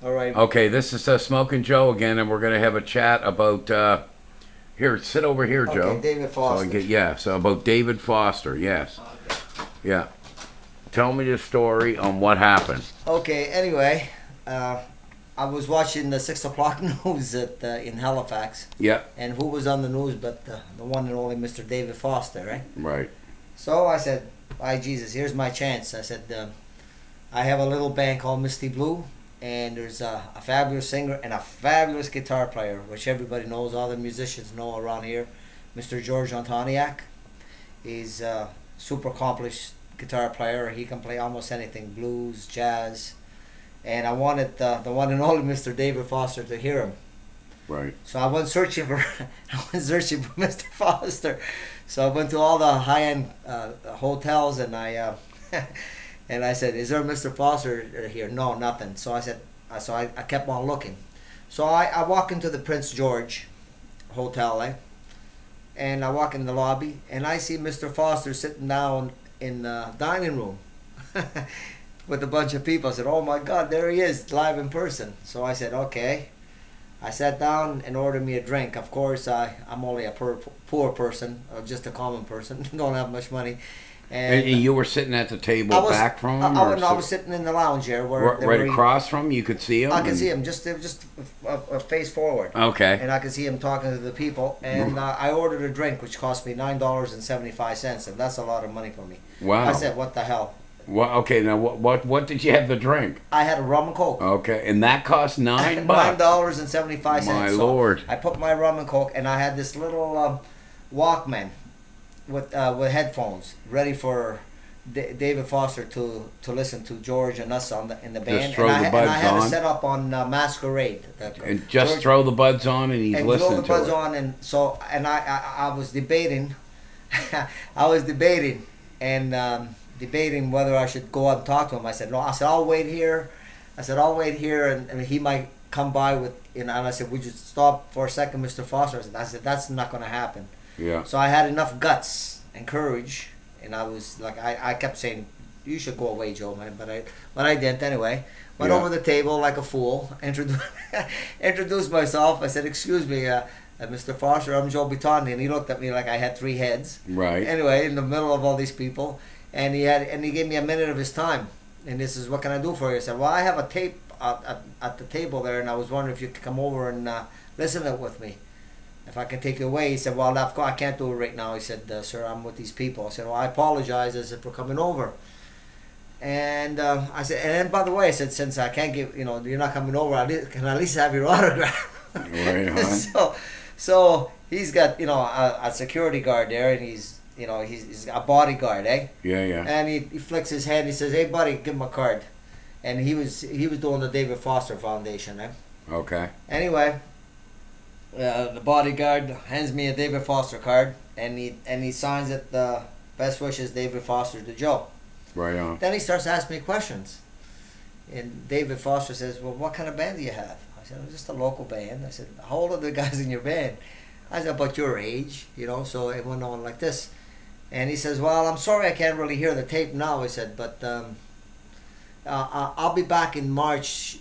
All right. Okay, this is Smokin' Joe again, and we're going to have a chat about. Here, sit over here, Okay, Joe. David So I Foster. get so about David Foster. Yes, yeah. Tell me the story on what happened. Okay. Anyway, I was watching the 6 o'clock news in Halifax, Yeah, and who was on the news but the one and only Mr. David Foster, right? right. So I said, "By Jesus, here's my chance." I said, "I have a little band called Misty Blue, and there's a fabulous singer and a fabulous guitar player, which everybody knows, all the musicians know around here, Mr. George Antoniak. He's a super accomplished guitar player. He can play almost anything, blues, jazz, and I wanted the one and only Mr. David Foster to hear him. Right. So I went searching for Mr. Foster. So I went to all the high-end hotels, and I and I said, "Is there a Mr. Foster here?" No, nothing. So I said, I kept on looking. So I walk into the Prince George Hotel, and I walk in the lobby, and I see Mr. Foster sitting down in the dining room with a bunch of people. I said, "Oh my God, there he is, live in person." So I said, "Okay." I sat down and ordered me a drink. Of course, I'm only a poor person, or just a common person, don't have much money. And you were sitting at the table back from him, I was sitting in the lounge here, right across from him. You could see him. I could see him just a face forward. Okay. And I could see him talking to the people. And I ordered a drink, which cost me $9.75, and that's a lot of money for me. Wow. I said, "What the hell?" Well, okay. Now, what did you have to drink? I had a rum and coke. Okay, and that cost $9. $9.75. My Lord. I put my rum and coke, and I had this little Walkman with headphones ready for David Foster to listen to George and us in the band. Just throw the buds and I had on. it set up on Masquerade. And just throw the buds on, and he's and listening throw the buds to it. on, and so I was debating, I was debating and debating whether I should go out and talk to him. I said, "No." I said, "I'll wait here." I said, "I'll wait here, and he might come by with, and I said, "Would you stop for a second, Mr. Foster?" I said, "That's not going to happen." Yeah. So I had enough guts and courage, and I was like, I kept saying, "You should go away, Joe, man," but I didn't anyway. Went over the table like a fool, introduced myself. I said, "Excuse me, Mr. Foster, I'm Joe Bitonti," and he looked at me like I had three heads. Right. Anyway, in the middle of all these people, and he gave me a minute of his time, and this is, "What can I do for you?" I said, "Well, I have a tape at the table there, and I was wondering if you could come over and listen to it with me. If I can take you away." He said, "Well, I can't do it right now." He said, "Sir, I'm with these people." I said, "Well, I apologize as if we're coming over." And I said, "And then, by the way," I said, "since I can't give, you're not coming over, can I at least have your autograph?" Right on. So he's got, a security guard there, and he's a bodyguard, eh? Yeah, yeah. And he flicks his hand. He says, "Hey, buddy, give him a card." And he was doing the David Foster Foundation, eh? Okay. Anyway, the bodyguard hands me a David Foster card, and he signs it, "Best wishes, David Foster to Joe." Right on. Then he starts asking me questions, and David Foster says, "Well, what kind of band do you have?" I said, "Just a local band." I said, "How old are the guys in your band?" I said, "About your age, So it went on like this, and he says, "Well, I'm sorry, I can't really hear the tape now." He said, "But I'll be back in March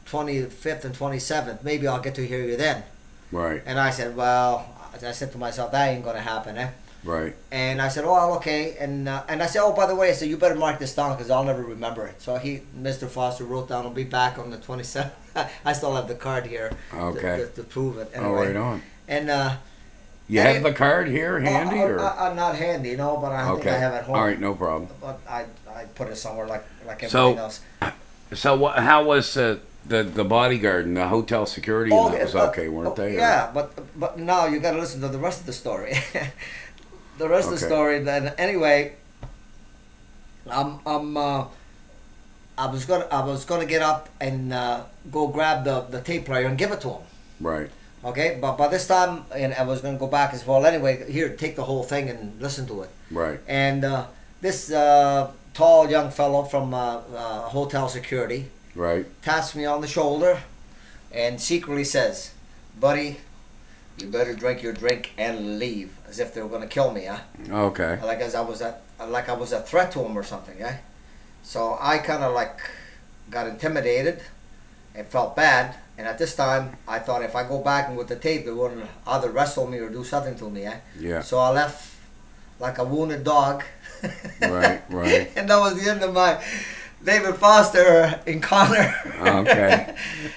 25th and 27th. Maybe I'll get to hear you then." Right. And I said, "Well," I said to myself, "that ain't gonna happen, eh?" Right. And I said, "Oh, okay." And I said, "Oh, by the way," I said, "You better mark this down because I'll never remember it." So Mr. Foster wrote down, "I'll be back on the 27th." I still have the card here Okay. to prove it. Oh, Anyway. right on. And You have the card here handy, or? not handy, but I think I have it at home. All right, no problem. But I put it somewhere like everything else. So how was the bodyguard and the hotel security? Oh, That was okay, weren't they? Yeah, but now you got to listen to the rest of the story. The rest of the story. Then anyway, I was gonna get up and go grab the tape player and give it to him. Right. Okay, but by this time, and I was gonna go back as well. Anyway, here, take the whole thing and listen to it. Right. And this tall young fellow from hotel security Right. taps me on the shoulder and secretly says, "Buddy, you better drink your drink and leave," as if they were gonna kill me, huh? Okay. Like I was a threat to him or something, yeah. So I kind of got intimidated, it felt bad. And at this time, I thought if I go back with the tape, they wouldn't either wrestle me or do something to me. Yeah. So I left like a wounded dog. Right. And that was the end of my David Foster encounter. Okay.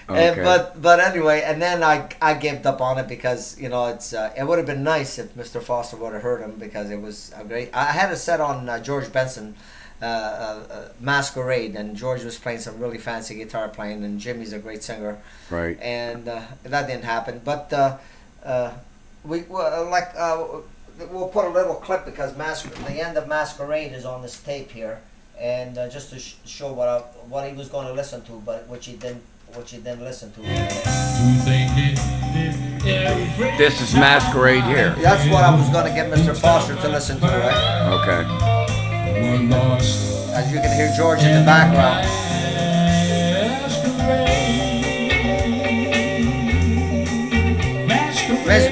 But anyway, and then I gave up on it because it would have been nice if Mr. Foster would have heard him, because it was a great. I had a set on George Benson, Masquerade, and George was playing some really fancy guitar playing, and Jimmy's a great singer. Right. And that didn't happen, but we'll put a little clip because the end of Masquerade is on this tape here, and just to show what he was going to listen to, but which he didn't listen to. This is Masquerade here. That's what I was going to get Mr. Foster to listen to, right? Okay. As you can hear George in the background.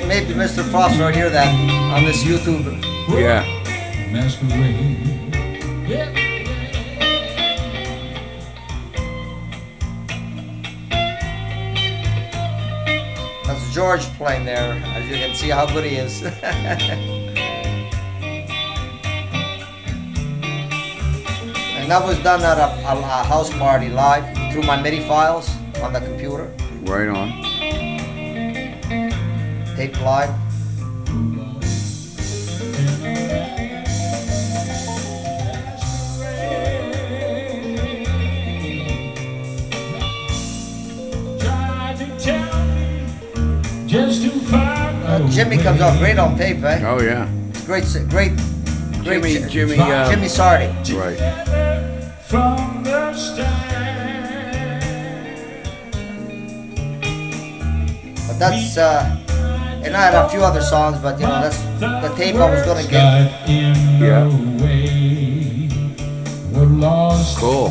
Maybe Mr. Foster will hear that on this YouTube. Yeah. That's George playing there, as you can see how good he is. And that was done at a house party live through my MIDI files on the computer. Right on. Tape live. Jimmy comes out great on tape, eh? Oh yeah. Great. Jimmy Sardi. Right. But that's and I had a few other songs, but that's the tape I was gonna get. Yeah. Cool.